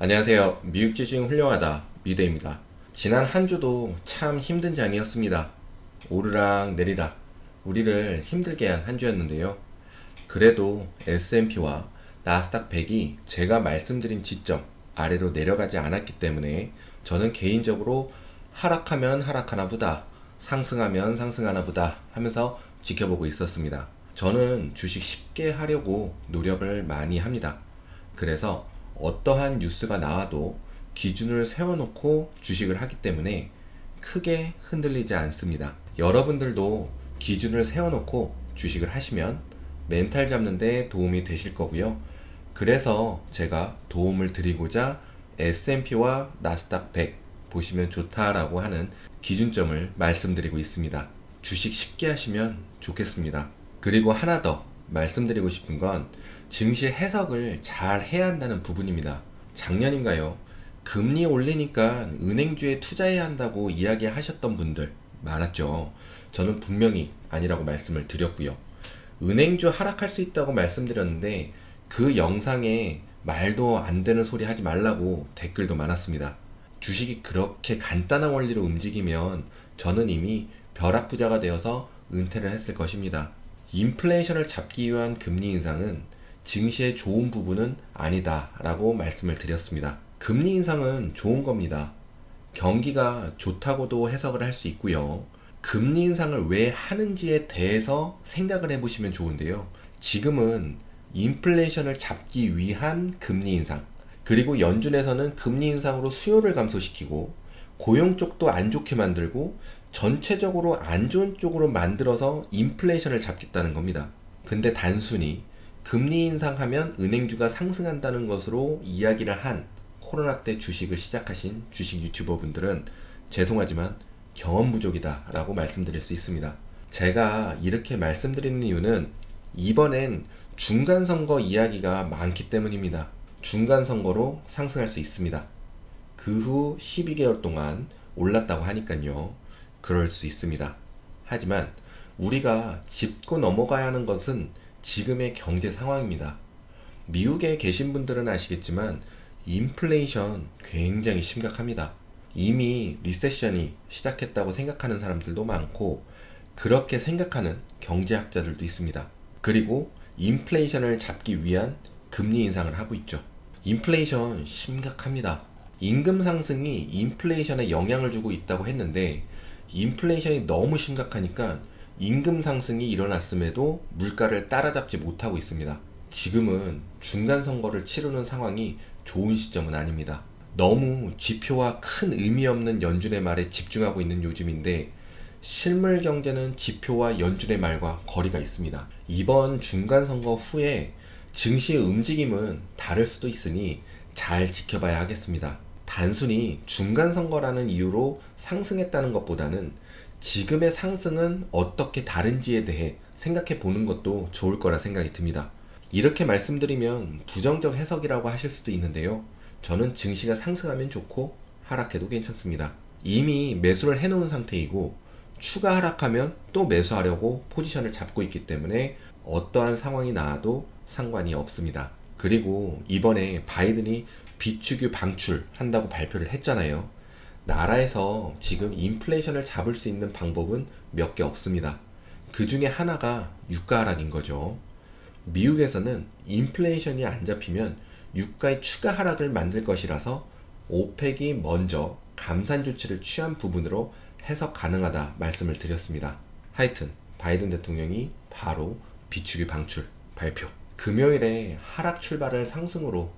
안녕하세요. 미국 주식 훌륭하다 미대입니다. 지난 한 주도 참 힘든 장이었습니다. 오르락 내리락 우리를 힘들게 한 한 주였는데요. 그래도 S&P와 나스닥 100이 제가 말씀드린 지점 아래로 내려가지 않았기 때문에 저는 개인적으로 하락하면 하락하나 보다, 상승하면 상승하나 보다 하면서 지켜보고 있었습니다. 저는 주식 쉽게 하려고 노력을 많이 합니다. 그래서 어떠한 뉴스가 나와도 기준을 세워놓고 주식을 하기 때문에 크게 흔들리지 않습니다. 여러분들도 기준을 세워놓고 주식을 하시면 멘탈 잡는 데 도움이 되실 거고요. 그래서 제가 도움을 드리고자 S&P와 나스닥 100 보시면 좋다라고 하는 기준점을 말씀드리고 있습니다. 주식 쉽게 하시면 좋겠습니다. 그리고 하나 더 말씀드리고 싶은 건 증시 해석을 잘 해야 한다는 부분입니다. 작년인가요? 금리 올리니까 은행주에 투자해야 한다고 이야기하셨던 분들 많았죠. 저는 분명히 아니라고 말씀을 드렸고요. 은행주 하락할 수 있다고 말씀드렸는데 그 영상에 말도 안 되는 소리 하지 말라고 댓글도 많았습니다. 주식이 그렇게 간단한 원리로 움직이면 저는 이미 벼락부자가 되어서 은퇴를 했을 것입니다. 인플레이션을 잡기 위한 금리 인상은 증시의 좋은 부분은 아니다 라고 말씀을 드렸습니다. 금리 인상은 좋은 겁니다. 경기가 좋다고도 해석을 할 수 있고요. 금리 인상을 왜 하는지에 대해서 생각을 해보시면 좋은데요. 지금은 인플레이션을 잡기 위한 금리 인상, 그리고 연준에서는 금리 인상으로 수요를 감소시키고 고용 쪽도 안 좋게 만들고 전체적으로 안 좋은 쪽으로 만들어서 인플레이션을 잡겠다는 겁니다. 근데 단순히 금리 인상하면 은행주가 상승한다는 것으로 이야기를 한 코로나 때 주식을 시작하신 주식 유튜버 분들은 죄송하지만 경험 부족이다 라고 말씀드릴 수 있습니다. 제가 이렇게 말씀드리는 이유는 이번엔 중간선거 이야기가 많기 때문입니다. 중간선거로 상승할 수 있습니다. 그 후 12개월 동안 올랐다고 하니까요. 그럴 수 있습니다. 하지만 우리가 짚고 넘어가야 하는 것은 지금의 경제 상황입니다. 미국에 계신 분들은 아시겠지만 인플레이션 굉장히 심각합니다. 이미 리세션이 시작했다고 생각하는 사람들도 많고 그렇게 생각하는 경제학자들도 있습니다. 그리고 인플레이션을 잡기 위한 금리 인상을 하고 있죠. 인플레이션 심각합니다. 임금 상승이 인플레이션에 영향을 주고 있다고 했는데 인플레이션이 너무 심각하니까 임금 상승이 일어났음에도 물가를 따라잡지 못하고 있습니다. 지금은 중간선거를 치르는 상황이 좋은 시점은 아닙니다. 너무 지표와 큰 의미 없는 연준의 말에 집중하고 있는 요즘인데 실물 경제는 지표와 연준의 말과 거리가 있습니다. 이번 중간선거 후에 증시의 움직임은 다를 수도 있으니 잘 지켜봐야 하겠습니다. 단순히 중간선거라는 이유로 상승했다는 것보다는 지금의 상승은 어떻게 다른지에 대해 생각해 보는 것도 좋을 거라 생각이 듭니다. 이렇게 말씀드리면 부정적 해석이라고 하실 수도 있는데요. 저는 증시가 상승하면 좋고 하락해도 괜찮습니다. 이미 매수를 해놓은 상태이고 추가 하락하면 또 매수하려고 포지션을 잡고 있기 때문에 어떠한 상황이 나와도 상관이 없습니다. 그리고 이번에 바이든이 비축유 방출한다고 발표를 했잖아요. 나라에서 지금 인플레이션을 잡을 수 있는 방법은 몇 개 없습니다. 그 중에 하나가 유가 하락인 거죠. 미국에서는 인플레이션이 안 잡히면 유가의 추가 하락을 만들 것이라서 오펙이 먼저 감산 조치를 취한 부분으로 해석 가능하다 말씀을 드렸습니다. 하여튼 바이든 대통령이 바로 비축유 방출 발표, 금요일에 하락 출발을 상승으로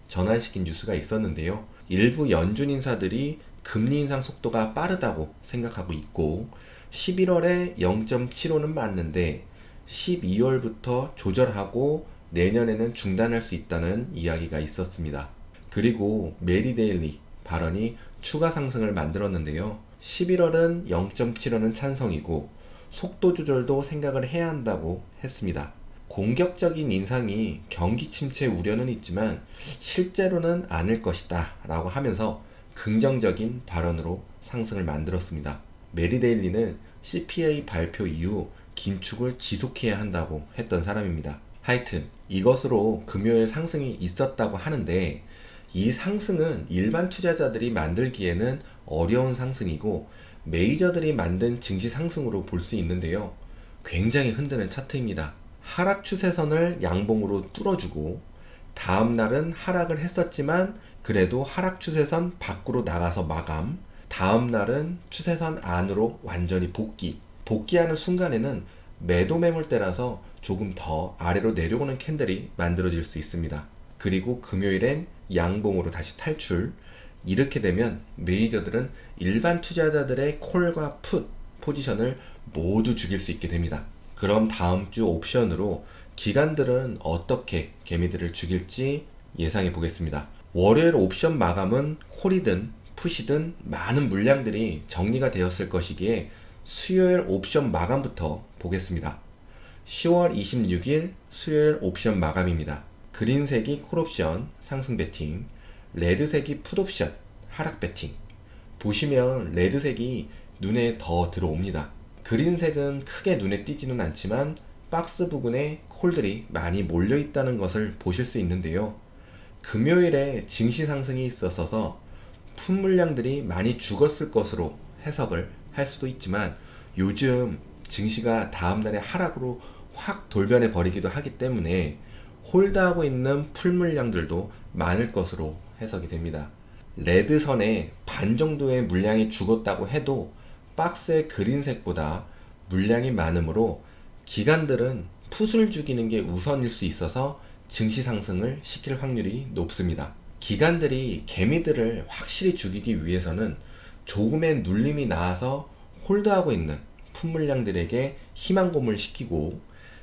전환시킨 뉴스가 있었는데요. 일부 연준 인사들이 금리 인상 속도가 빠르다고 생각하고 있고 11월에 0.75는 맞는데 12월부터 조절하고 내년에는 중단할 수 있다는 이야기가 있었습니다. 그리고 메리 데일리 발언이 추가 상승을 만들었는데요. 11월은 0.75는 찬성이고 속도 조절도 생각을 해야 한다고 했습니다. 공격적인 인상이 경기 침체 우려는 있지만 실제로는 않을 것이다 라고 하면서 긍정적인 발언으로 상승을 만들었습니다. 메리 데일리는 CPI 발표 이후 긴축을 지속해야 한다고 했던 사람입니다. 하여튼 이것으로 금요일 상승이 있었다고 하는데 이 상승은 일반 투자자들이 만들기에는 어려운 상승이고 메이저들이 만든 증시 상승으로 볼 수 있는데요. 굉장히 흔드는 차트입니다. 하락 추세선을 양봉으로 뚫어주고 다음날은 하락을 했었지만 그래도 하락 추세선 밖으로 나가서 마감, 다음날은 추세선 안으로 완전히 복귀하는 순간에는 매도 매물대라서 조금 더 아래로 내려오는 캔들이 만들어질 수 있습니다. 그리고 금요일엔 양봉으로 다시 탈출. 이렇게 되면 메이저들은 일반 투자자들의 콜과 풋 포지션을 모두 죽일 수 있게 됩니다. 그럼 다음 주 옵션으로 기관들은 어떻게 개미들을 죽일지 예상해 보겠습니다. 월요일 옵션 마감은 콜이든 풋이든 많은 물량들이 정리가 되었을 것이기에 수요일 옵션 마감부터 보겠습니다. 10월 26일 수요일 옵션 마감입니다. 그린색이 콜옵션 상승 베팅, 레드색이 풋옵션 하락 베팅. 보시면 레드색이 눈에 더 들어옵니다. 그린색은 크게 눈에 띄지는 않지만 박스 부근에 콜들이 많이 몰려 있다는 것을 보실 수 있는데요. 금요일에 증시 상승이 있었어서 풋 물량들이 많이 죽었을 것으로 해석을 할 수도 있지만 요즘 증시가 다음날에 하락으로 확 돌변해 버리기도 하기 때문에 홀드하고 있는 풀 물량들도 많을 것으로 해석이 됩니다. 레드선에 반 정도의 물량이 죽었다고 해도 박스의 그린색보다 물량이 많으므로 기관들은 풋을 죽이는 게 우선일 수 있어서 증시 상승을 시킬 확률이 높습니다. 기관들이 개미들을 확실히 죽이기 위해서는 조금의 눌림이 나와서 홀드하고 있는 풋 물량들에게 희망고문을 시키고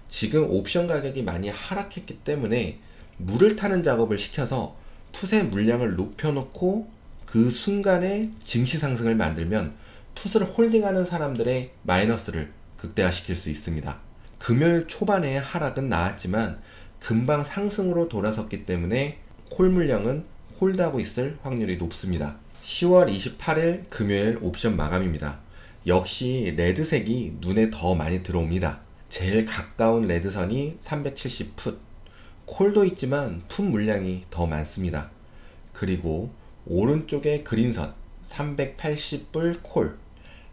지금 옵션 가격이 많이 하락했기 때문에 물을 타는 작업을 시켜서 풋의 물량을 높여놓고 그 순간에 증시 상승을 만들면 풋을 홀딩하는 사람들의 마이너스를 극대화시킬 수 있습니다. 금요일 초반에 하락은 나왔지만 금방 상승으로 돌아섰기 때문에 콜 물량은 홀드하고 있을 확률이 높습니다. 10월 28일 금요일 옵션 마감입니다. 역시 레드색이 눈에 더 많이 들어옵니다. 제일 가까운 레드선이 370풋, 콜도 있지만 풋 물량이 더 많습니다. 그리고 오른쪽에 그린선 380불 콜.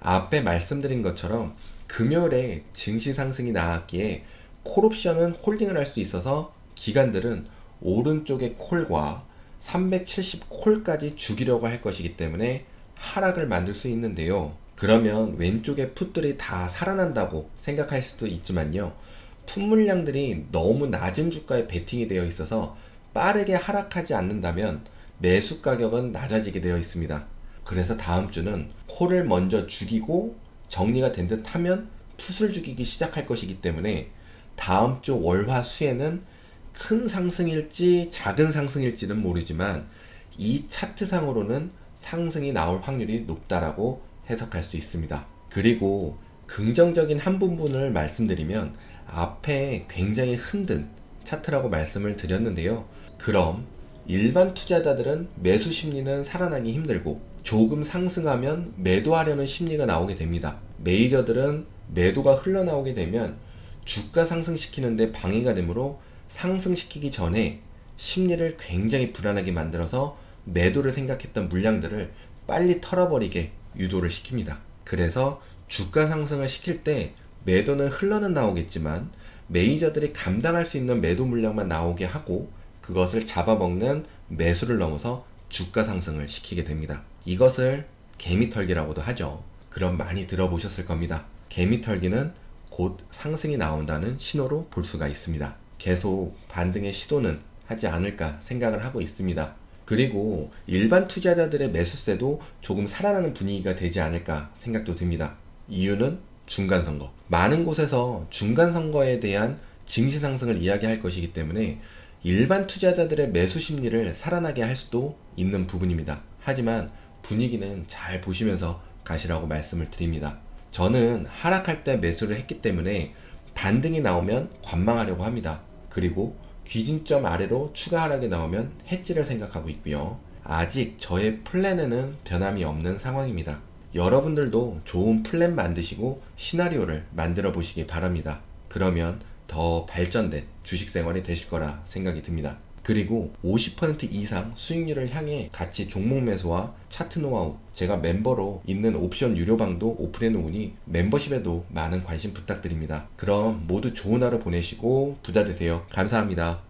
앞에 말씀드린 것처럼 금요일에 증시 상승이 나왔기에 콜옵션은 홀딩을 할 수 있어서 기관들은 오른쪽의 콜과 370콜까지 죽이려고 할 것이기 때문에 하락을 만들 수 있는데요. 그러면 왼쪽의 풋들이 다 살아난다고 생각할 수도 있지만요. 풋 물량들이 너무 낮은 주가에 베팅이 되어 있어서 빠르게 하락하지 않는다면 매수 가격은 낮아지게 되어 있습니다. 그래서 다음 주는 콜을 먼저 죽이고 정리가 된 듯 하면 풋을 죽이기 시작할 것이기 때문에 다음 주 월화 수에는 큰 상승일지 작은 상승일지는 모르지만 이 차트상으로는 상승이 나올 확률이 높다라고 해석할 수 있습니다. 그리고 긍정적인 한 부분을 말씀드리면 앞에 굉장히 흔든 차트라고 말씀을 드렸는데요. 그럼 일반 투자자들은 매수 심리는 살아나기 힘들고 조금 상승하면 매도하려는 심리가 나오게 됩니다. 메이저들은 매도가 흘러나오게 되면 주가 상승시키는데 방해가 되므로 상승시키기 전에 심리를 굉장히 불안하게 만들어서 매도를 생각했던 물량들을 빨리 털어버리게 유도를 시킵니다. 그래서 주가 상승을 시킬 때 매도는 흘러는 나오겠지만 메이저들이 감당할 수 있는 매도 물량만 나오게 하고 그것을 잡아먹는 매수를 넘어서 주가 상승을 시키게 됩니다. 이것을 개미털기라고도 하죠. 그럼 많이 들어보셨을 겁니다. 개미털기는 곧 상승이 나온다는 신호로 볼 수가 있습니다. 계속 반등의 시도는 하지 않을까 생각을 하고 있습니다. 그리고 일반 투자자들의 매수세도 조금 살아나는 분위기가 되지 않을까 생각도 듭니다. 이유는 중간선거. 많은 곳에서 중간선거에 대한 증시 상승을 이야기할 것이기 때문에 일반 투자자들의 매수 심리를 살아나게 할 수도 있는 부분입니다. 하지만 분위기는 잘 보시면서 가시라고 말씀을 드립니다. 저는 하락할 때 매수를 했기 때문에 반등이 나오면 관망하려고 합니다. 그리고 기준점 아래로 추가 하락이 나오면 해지를 생각하고 있고요. 아직 저의 플랜에는 변함이 없는 상황입니다. 여러분들도 좋은 플랜 만드시고 시나리오를 만들어 보시기 바랍니다. 그러면 더 발전된 주식 생활이 되실 거라 생각이 듭니다. 그리고 50% 이상 수익률을 향해 같이 종목 매수와 차트 노하우, 제가 멤버로 있는 옵션 유료방도 오픈해 놓으니 멤버십에도 많은 관심 부탁드립니다. 그럼 모두 좋은 하루 보내시고 부자 되세요. 감사합니다.